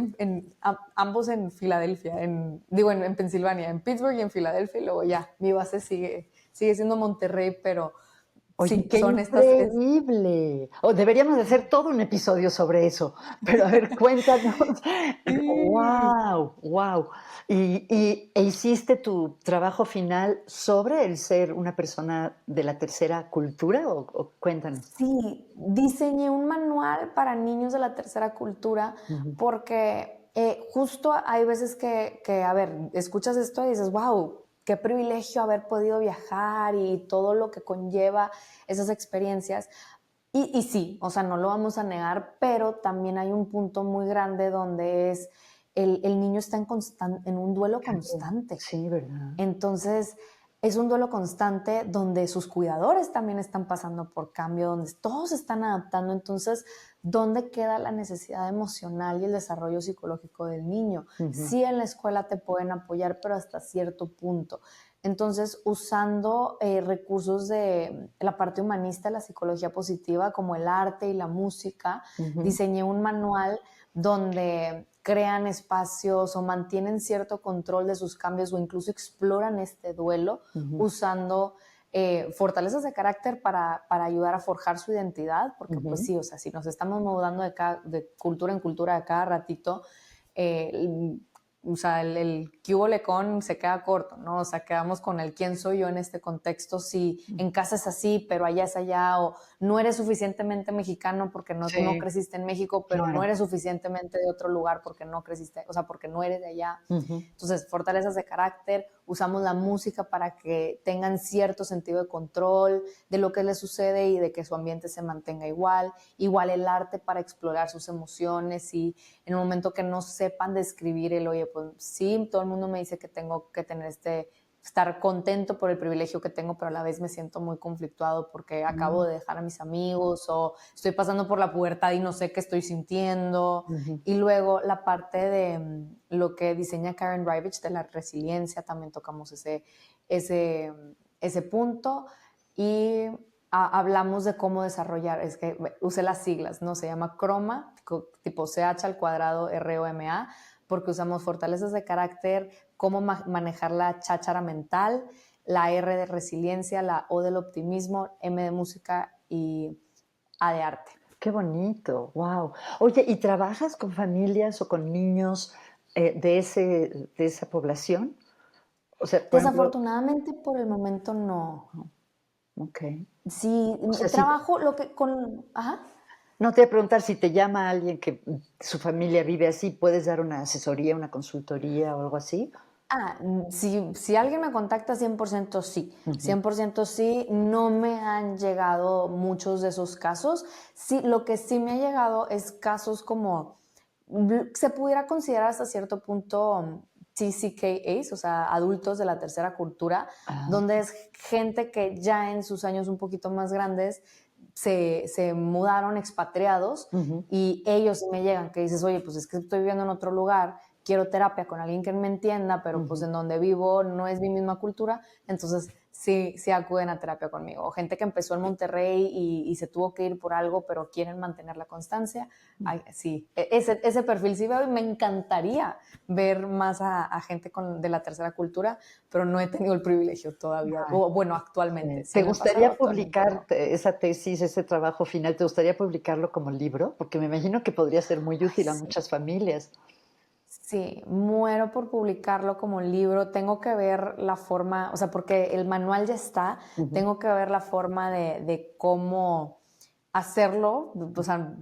ambos en Filadelfia, en Pensilvania, en Pittsburgh y en Filadelfia, y luego ya mi base sigue siendo Monterrey, pero Oye, sí, qué son estas, increíble. Deberíamos de hacer todo un episodio sobre eso. Pero a ver, cuéntanos. sí, Wow, wow. ¿Hiciste tu trabajo final sobre el ser una persona de la tercera cultura o cuéntanos? sí, diseñé un manual para niños de la tercera cultura Ujú, porque justo hay veces que, a ver, escuchas esto y dices, wow, qué privilegio haber podido viajar y todo lo que conlleva esas experiencias. Y sí, o sea, no lo vamos a negar, pero también hay un punto muy grande donde el niño está en un duelo claro. constante. Sí, ¿verdad? Entonces, es un duelo constante donde sus cuidadores también están pasando por cambio, donde todos se están adaptando. Entonces, ¿dónde queda la necesidad emocional y el desarrollo psicológico del niño? Ujú, Sí, en la escuela te pueden apoyar, pero hasta cierto punto. Entonces, usando recursos de la parte humanista, la psicología positiva, como el arte y la música, ujú, diseñé un manual donde crean espacios o mantienen cierto control de sus cambios o incluso exploran este duelo ujú, usando fortalezas de carácter para ayudar a forjar su identidad, porque pues ujú. sí, o sea, si nos estamos mudando de cultura en cultura de cada ratito, eh, o sea, el que hubo lecón se queda corto, ¿no? O sea, quedamos con el quién soy yo en este contexto, si en casa es así, pero allá es allá, o no eres suficientemente mexicano porque no Sí, creciste en México, pero no claro. eres suficientemente de otro lugar porque no creciste, o sea, porque no eres de allá. Ujú, Entonces, fortalezas de carácter, usamos la música para que tengan cierto sentido de control de lo que les sucede y de que su ambiente se mantenga igual el arte para explorar sus emociones y en el momento que no sepan describir oye, pues sí, todo el mundo me dice que tengo que tener estar contento por el privilegio que tengo, pero a la vez me siento muy conflictuado porque acabo mm, de dejar a mis amigos o estoy pasando por la pubertad y no sé qué estoy sintiendo. ujú. Y luego la parte de lo que diseña Karen Rivich de la resiliencia, también tocamos ese, ese punto y hablamos de cómo desarrollar, es que usé las siglas, ¿no? Se llama CROMA, tipo CH al cuadrado ROMA, porque usamos fortalezas de carácter, cómo manejar la cháchara mental, la R de resiliencia, la O del optimismo, M de música y A de arte. Qué bonito, wow. Oye, ¿y trabajas con familias o con niños, de esa población? O sea, por ejemplo, Desafortunadamente por el momento no. okey. Sí, O sea, si trabajo lo que con, ajá. no, te iba a preguntar, si te llama alguien que, su familia vive así, ¿puedes dar una asesoría, una consultoría o algo así? Si alguien me contacta, 100% sí, Ujú, 100% sí, no me han llegado muchos de esos casos. Sí, lo que sí me ha llegado es casos como, se pudiera considerar hasta cierto punto TCKAs, o sea, adultos de la tercera cultura, ah, donde es gente que ya en sus años un poquito más grandes se mudaron expatriados ujú, y ellos sí me llegan, que dices, oye, pues es que estoy viviendo en otro lugar, quiero terapia con alguien que me entienda, pero pues ujú. en donde vivo no es mi misma cultura, entonces sí acuden a terapia conmigo. O gente que empezó en Monterrey y se tuvo que ir por algo, pero quieren mantener la constancia. Ay, sí, ese perfil sí veo y me encantaría ver más a gente de la tercera cultura, pero no he tenido el privilegio todavía. Ay, O bueno, actualmente. Sí ¿te en el pasado, gustaría actualmente publicar no. esa tesis, ese trabajo final, te gustaría publicarlo como libro? Porque me imagino que podría ser muy Ay, útil a sí. muchas familias. Sí, muero por publicarlo como libro. Tengo que ver la forma, o sea, porque el manual ya está, Ujú. tengo que ver la forma de cómo hacerlo, o sea,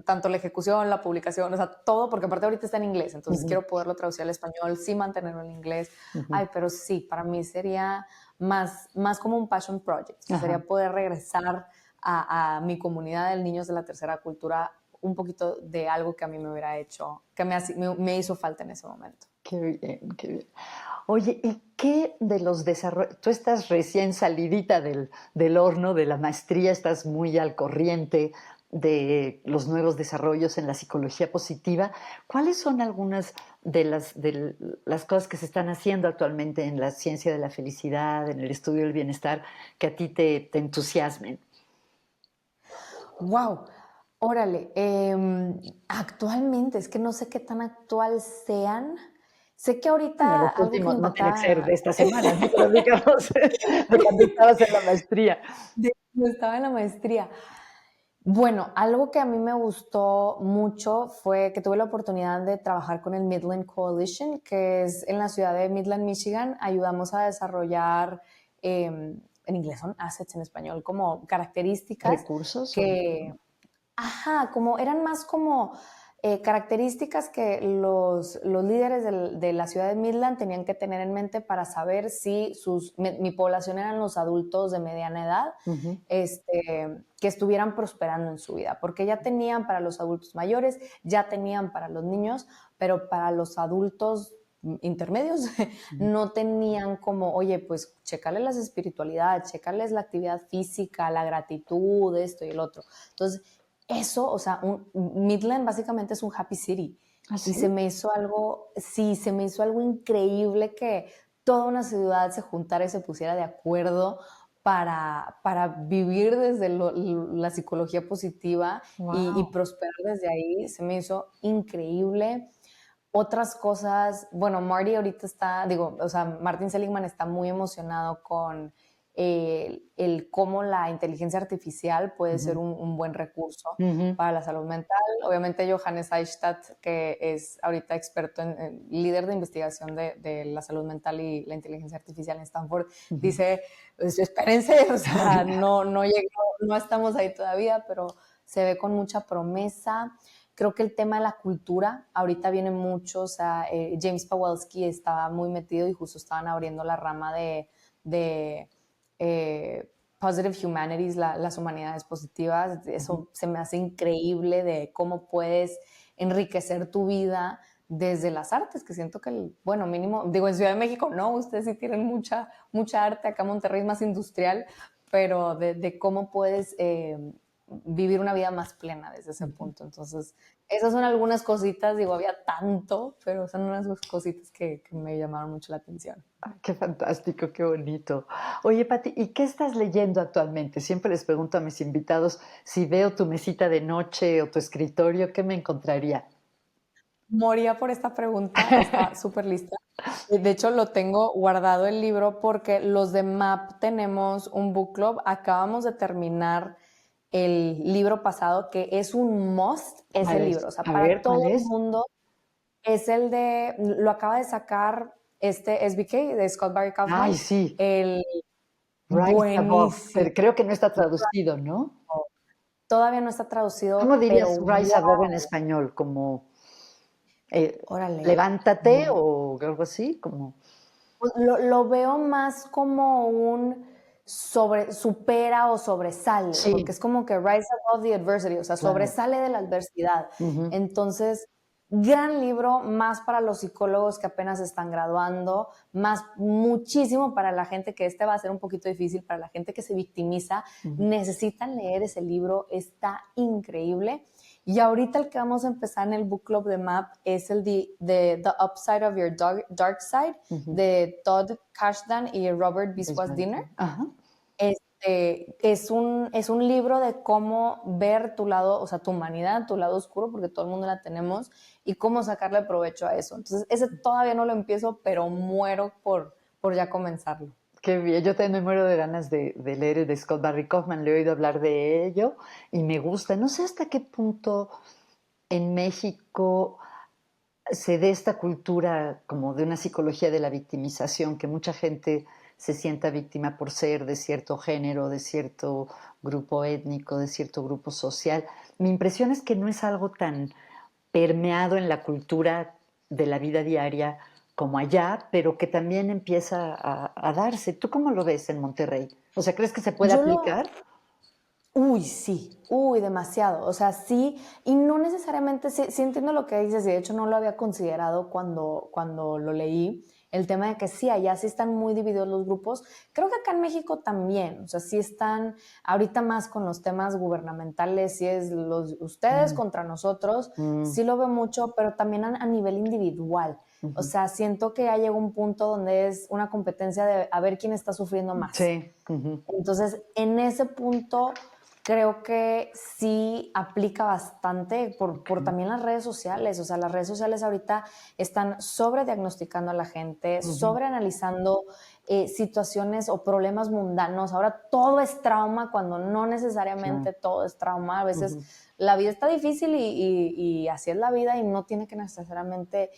tanto la ejecución, la publicación, o sea, todo, porque aparte ahorita está en inglés, entonces Ujú, quiero poderlo traducir al español, sí mantenerlo en inglés. ujú. Ay, pero sí, para mí sería más como un passion project, o sea, Ajá. sería poder regresar a mi comunidad de niños de la tercera cultura un poquito de algo que a mí me hubiera hecho, que me hizo falta en ese momento. Qué bien, qué bien. Oye, ¿y qué de los desarrollos? Tú estás recién salidita del horno de la maestría, estás muy al corriente de los nuevos desarrollos en la psicología positiva. ¿Cuáles son algunas de las cosas que se están haciendo actualmente en la ciencia de la felicidad, en el estudio del bienestar, que a ti te entusiasmen? Wow, órale, actualmente, es que no sé qué tan actual sean. Sé que Bueno, ahorita los algo que últimos, me no tiene que ser impacta de esta semana, ¿no? Pero digamos, de cuando estabas en la maestría. de cuando estaba en la maestría. Bueno, algo que a mí me gustó mucho fue que tuve la oportunidad de trabajar con el Midland Coalition, que es en la ciudad de Midland, Michigan. Ayudamos a desarrollar, en inglés son assets, en español, como características ¿Recursos o...? que, ajá, como eran más como características que los líderes de la ciudad de Midland tenían que tener en mente para saber si mi población eran los adultos de mediana edad, Ujú, que estuvieran prosperando en su vida, porque ya tenían para los adultos mayores, ya tenían para los niños, pero para los adultos intermedios ujú. no tenían como, oye, pues chécale las espiritualidades, chécales la actividad física, la gratitud, esto y el otro. Entonces, eso, o sea, Midland básicamente es un happy city. ¿Ah, Y sí? se me hizo algo increíble que toda una ciudad se juntara y se pusiera de acuerdo para vivir desde la psicología positiva y Wow. prosperar desde ahí. Se me hizo increíble. Otras cosas, bueno, Marty ahorita está, digo, o sea, Martin Seligman está muy emocionado con el cómo la inteligencia artificial puede ser Ujú, un buen recurso ujú, para la salud mental. Obviamente Johannes Eichstadt, que es ahorita experto líder de investigación de la salud mental y la inteligencia artificial en Stanford, ujú. dice, pues, espérense, o sea, no estamos ahí todavía, pero se ve con mucha promesa. Creo que el tema de la cultura ahorita viene mucho, o sea, James Pawelski estaba muy metido y justo estaban abriendo la rama de Positive Humanities, las humanidades positivas. Ujú. Eso se me hace increíble de cómo puedes enriquecer tu vida desde las artes, que siento que, bueno, mínimo, digo, en Ciudad de México no, ustedes sí tienen mucha arte, acá Monterrey es más industrial, pero de cómo puedes vivir una vida más plena desde ese Ujú. punto. Entonces, esas son algunas cositas, digo, había tanto, pero son unas cositas que me llamaron mucho la atención. Ay, qué fantástico, qué bonito. Oye, Pati, ¿y qué estás leyendo actualmente? Siempre les pregunto a mis invitados si veo tu mesita de noche o tu escritorio, ¿qué me encontraría? Moría por esta pregunta, estaba súper lista. De hecho, lo tengo guardado el libro porque los de MAP tenemos un book club. Acabamos de terminar el libro pasado, que es un must ese ¿Cuál libro. O es? sea, A para ver, todo ¿cuál el es? mundo es lo acaba de sacar este SBK de Scott Barry Ay, Kaufman. sí, El Rise Above, buenísimo. pero creo que no está traducido, ¿no? Todavía no está ¿Cómo traducido, pero dirías Rise wow, Above en español? ¿Como órale. levántate o algo así? Como, Pues lo veo más como un supera o sobresale, porque sí, es como que rise above the adversity, o sea, claro. sobresale de la adversidad. Ujú, Entonces, gran libro, más para los psicólogos que apenas están graduando, más muchísimo para la gente que va a ser un poquito difícil, para la gente que se victimiza, ujú. necesitan leer ese libro, está increíble. Y ahorita el que vamos a empezar en el book club de MAP es el de The Upside of Your Dark Side, de Todd Kashdan y Robert Biswas Dinner. Ajá. Es un libro de cómo ver tu lado, o sea, tu humanidad, tu lado oscuro, porque todo el mundo la tenemos, y cómo sacarle provecho a eso. Entonces, ese todavía no lo empiezo, pero muero por ya comenzarlo. Qué bien, yo también me muero de ganas de leer el de Scott Barry Kaufman, le he oído hablar de ello y me gusta. No sé hasta qué punto en México se dé esta cultura como de una psicología de la victimización, que mucha gente se sienta víctima por ser de cierto género, de cierto grupo étnico, de cierto grupo social. Mi impresión es que no es algo tan permeado en la cultura de la vida diaria como allá, pero que también empieza a darse. ¿Tú cómo lo ves en Monterrey? O sea, ¿crees que se puede Yo lo, aplicar? sí, demasiado. O sea, sí, y no necesariamente, sí entiendo lo que dices, y de hecho no lo había considerado cuando lo leí, el tema de que sí, allá sí están muy divididos los grupos. Creo que acá en México también, o sea, sí están ahorita más con los temas gubernamentales, sí es ustedes contra nosotros, sí lo veo mucho, pero también a nivel individual. O sea, siento que ya llegó un punto donde es una competencia de a ver quién está sufriendo más. Sí. Entonces, en ese punto creo que sí aplica bastante por también las redes sociales. O sea, las redes sociales ahorita están sobrediagnosticando a la gente, sobreanalizando situaciones o problemas mundanos. Ahora todo es trauma cuando no necesariamente todo es trauma. A veces la vida está difícil y así es la vida y no tiene que necesariamente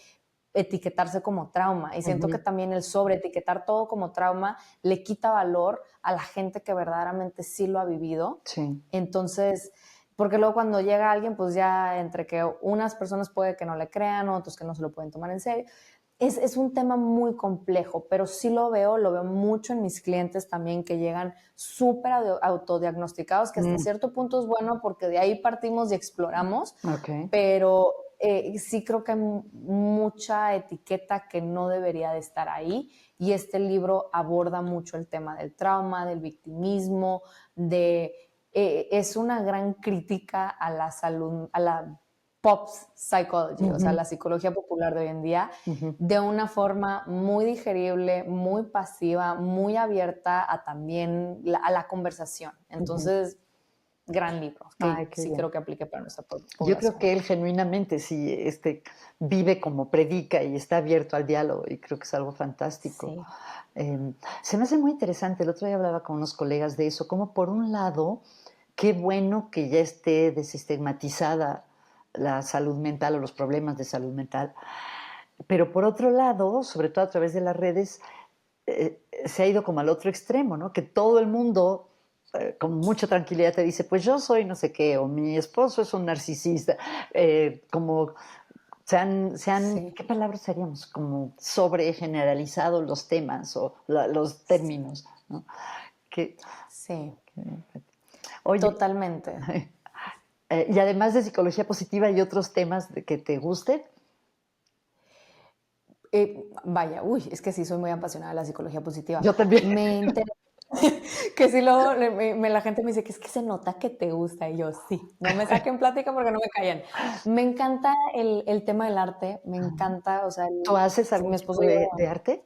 etiquetarse como trauma. Y siento que también el sobreetiquetar todo como trauma le quita valor a la gente que verdaderamente sí lo ha vivido. Sí. Entonces, porque luego cuando llega alguien, pues ya entre que unas personas puede que no le crean, otros que no se lo pueden tomar en serio. Es un tema muy complejo, pero sí lo veo mucho en mis clientes también que llegan súper autodiagnosticados, que hasta cierto punto es bueno porque de ahí partimos y exploramos, pero sí creo que hay mucha etiqueta que no debería de estar ahí, y este libro aborda mucho el tema del trauma, del victimismo, es una gran crítica a la salud, a la pop psychology, o sea, la psicología popular de hoy en día, de una forma muy digerible, muy pasiva, muy abierta a también a la conversación. Entonces, gran libro, que Ay, qué sí bien. creo que aplique para nuestra Yo creo población. que él genuinamente sí vive como predica y está abierto al diálogo y creo que es algo fantástico. Sí. Se me hace muy interesante, el otro día hablaba con unos colegas de eso, como por un lado, qué bueno que ya esté desestigmatizada la salud mental o los problemas de salud mental, pero por otro lado, sobre todo a través de las redes, se ha ido como al otro extremo, ¿no? Que todo el mundo con mucha tranquilidad te dice, pues yo soy no sé qué, o mi esposo es un narcisista, como Sí. ¿qué palabras seríamos? Como sobre generalizado los temas o los términos, ¿no? Que, Sí, oye, totalmente. y además de psicología positiva, ¿hay otros temas que te gusten? Vaya, es que sí soy muy apasionada de la psicología positiva. Yo también. Me interesa que si luego la gente me dice que es que se nota que te gusta, y yo sí, no me saquen plática porque no me callan. Me encanta el tema del arte, me encanta, o sea, ¿Tú haces mi algún esposo tipo y yo, de arte?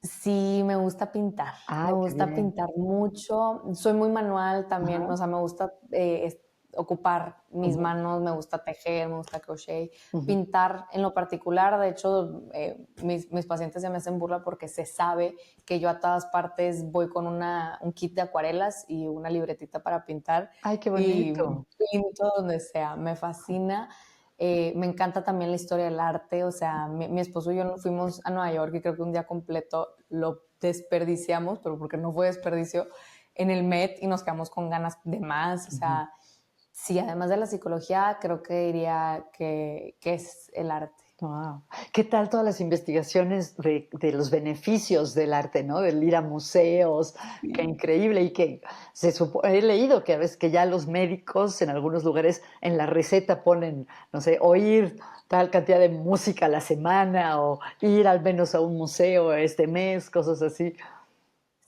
sí, me Ay, qué gusta bien. pintar mucho, soy muy manual también, Ajá. o sea, me gusta ocupar mis Ujú, manos, me gusta tejer, me gusta crochet, ujú. pintar en lo particular. De hecho, mis pacientes se me hacen burla porque se sabe que yo a todas partes voy con un kit de acuarelas y una libretita para pintar, Ay, qué y bonito. pinto donde sea, me fascina. Me encanta también la historia del arte, o sea, mi esposo y yo nos fuimos a Nueva York y creo que un día completo lo desperdiciamos, pero porque no fue desperdicio, en el Met, y nos quedamos con ganas de más. O Ujú. sea, sí, además de la psicología, creo que diría que es el arte. Wow. ¿Qué tal todas las investigaciones de los beneficios del arte, ¿no? Del ir a museos, qué Sí. increíble y que he leído que a veces que ya los médicos en algunos lugares en la receta ponen, no sé, oír tal cantidad de música a la semana o ir al menos a un museo este mes, cosas así.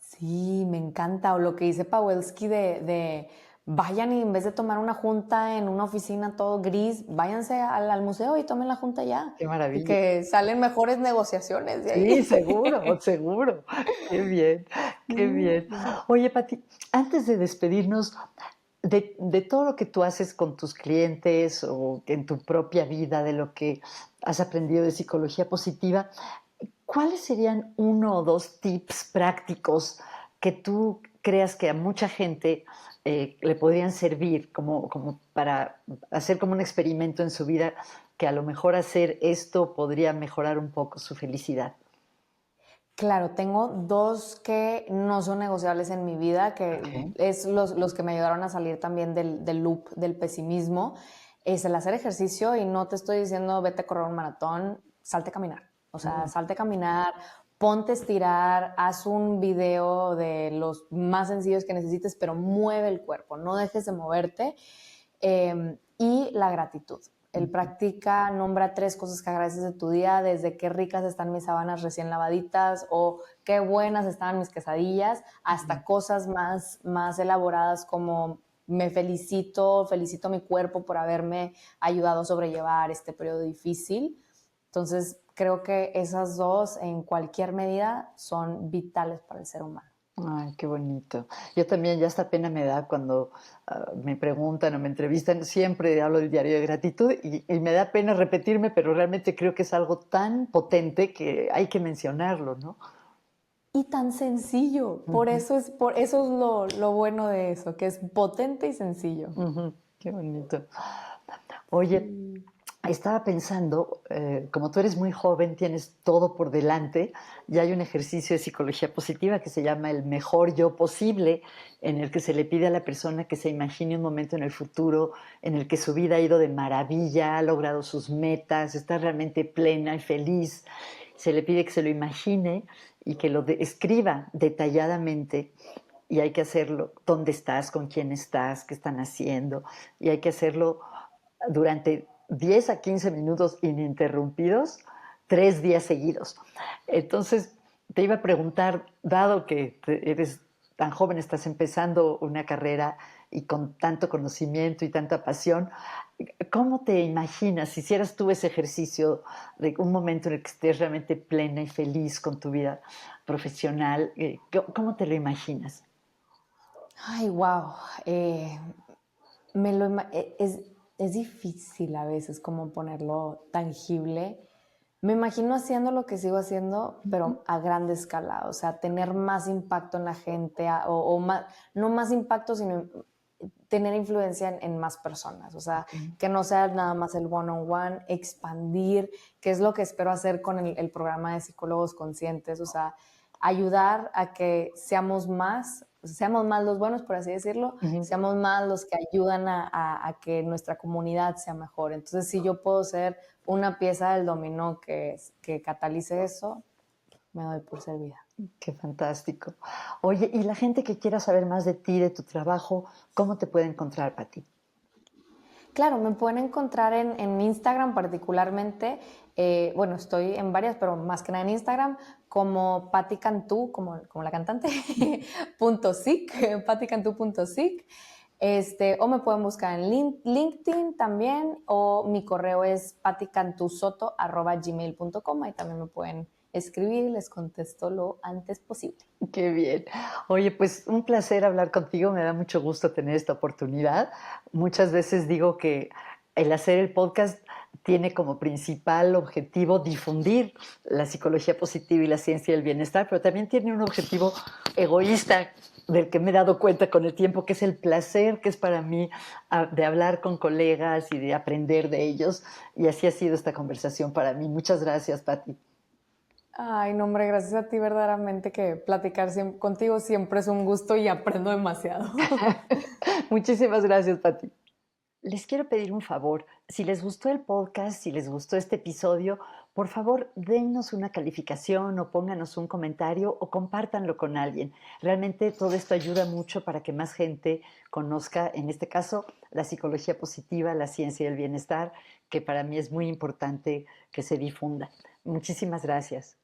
Sí, me encanta. O lo que dice Pawelski vayan y en vez de tomar una junta en una oficina todo gris, váyanse al museo y tomen la junta ya. Qué Y maravilla. que salen mejores negociaciones de Sí, ahí. seguro, seguro. Qué bien, qué bien. Oye, Pati, antes de despedirnos, de todo lo que tú haces con tus clientes o en tu propia vida, de lo que has aprendido de psicología positiva, ¿cuáles serían uno o dos tips prácticos que tú creas que a mucha gente le podrían servir como para hacer como un experimento en su vida, que a lo mejor hacer esto podría mejorar un poco su felicidad? Claro, tengo 2 que no son negociables en mi vida, que Ok. es los que me ayudaron a salir también del loop del pesimismo, es el hacer ejercicio, y no te estoy diciendo vete a correr un maratón, salte a caminar. O sea, Mm. salte a caminar, ponte a estirar, haz un video de los más sencillos que necesites, pero mueve el cuerpo, no dejes de moverte. Y la gratitud. Él Ujú. practica, nombra 3 cosas que agradeces de tu día, desde qué ricas están mis sábanas recién lavaditas o qué buenas estaban mis quesadillas, hasta cosas más elaboradas como me felicito, felicito a mi cuerpo por haberme ayudado a sobrellevar este periodo difícil. Entonces, creo que esas 2 en cualquier medida son vitales para el ser humano. Ay, qué bonito. Yo también, ya hasta pena me da cuando me preguntan o me entrevistan, siempre hablo del diario de gratitud y me da pena repetirme, pero realmente creo que es algo tan potente que hay que mencionarlo, ¿no? Y tan sencillo, Ujú, por eso es lo bueno de eso, que es potente y sencillo. ujú, qué bonito. Oye, Sí. estaba pensando, como tú eres muy joven, tienes todo por delante, y hay un ejercicio de psicología positiva que se llama el mejor yo posible, en el que se le pide a la persona que se imagine un momento en el futuro en el que su vida ha ido de maravilla, ha logrado sus metas, está realmente plena y feliz. Se le pide que se lo imagine y que lo escriba detalladamente. Y hay que hacerlo, dónde estás, con quién estás, qué están haciendo, y hay que hacerlo durante 10 a 15 minutos ininterrumpidos, 3 días seguidos. Entonces, te iba a preguntar, dado que eres tan joven, estás empezando una carrera y con tanto conocimiento y tanta pasión, ¿cómo te imaginas, si hicieras tú ese ejercicio de un momento en el que estés realmente plena y feliz con tu vida profesional, cómo te lo imaginas? Ay, wow. Es difícil a veces como ponerlo tangible. Me imagino haciendo lo que sigo haciendo, Ujú, pero a grande escala, o sea, tener más impacto en la gente, o más, no más impacto, sino tener influencia en más personas, o sea, ok. que no sea nada más el one-on-one, expandir, que es lo que espero hacer con el programa de psicólogos conscientes, o sea, ayudar a que seamos más los buenos, por así decirlo, Ujú. seamos más los que ayudan a que nuestra comunidad sea mejor. Entonces, si yo puedo ser una pieza del dominó que catalice eso, me doy por servida. Qué fantástico. Oye, y la gente que quiera saber más de ti, de tu trabajo, ¿cómo te puede encontrar, Pati? Claro, me pueden encontrar en Instagram particularmente. Bueno, estoy en varias, pero más que nada en Instagram, como Patti Cantú, como la cantante, .sic, patticantú.sic. O me pueden buscar en LinkedIn también, o mi correo es paticantusoto@gmail.com. Ahí también me pueden escribir y les contesto lo antes posible. Qué bien. Oye, pues un placer hablar contigo, me da mucho gusto tener esta oportunidad. Muchas veces digo que el hacer el podcast tiene como principal objetivo difundir la psicología positiva y la ciencia del bienestar, pero también tiene un objetivo egoísta del que me he dado cuenta con el tiempo, que es el placer que es para mí de hablar con colegas y de aprender de ellos. Y así ha sido esta conversación para mí. Muchas gracias, Pati. Ay, no, hombre, gracias a ti verdaderamente, que platicar contigo siempre es un gusto y aprendo demasiado. Muchísimas gracias, Pati. Les quiero pedir un favor. Si les gustó el podcast, si les gustó este episodio, por favor, dennos una calificación o pónganos un comentario o compártanlo con alguien. Realmente todo esto ayuda mucho para que más gente conozca, en este caso, la psicología positiva, la ciencia del bienestar, que para mí es muy importante que se difunda. Muchísimas gracias.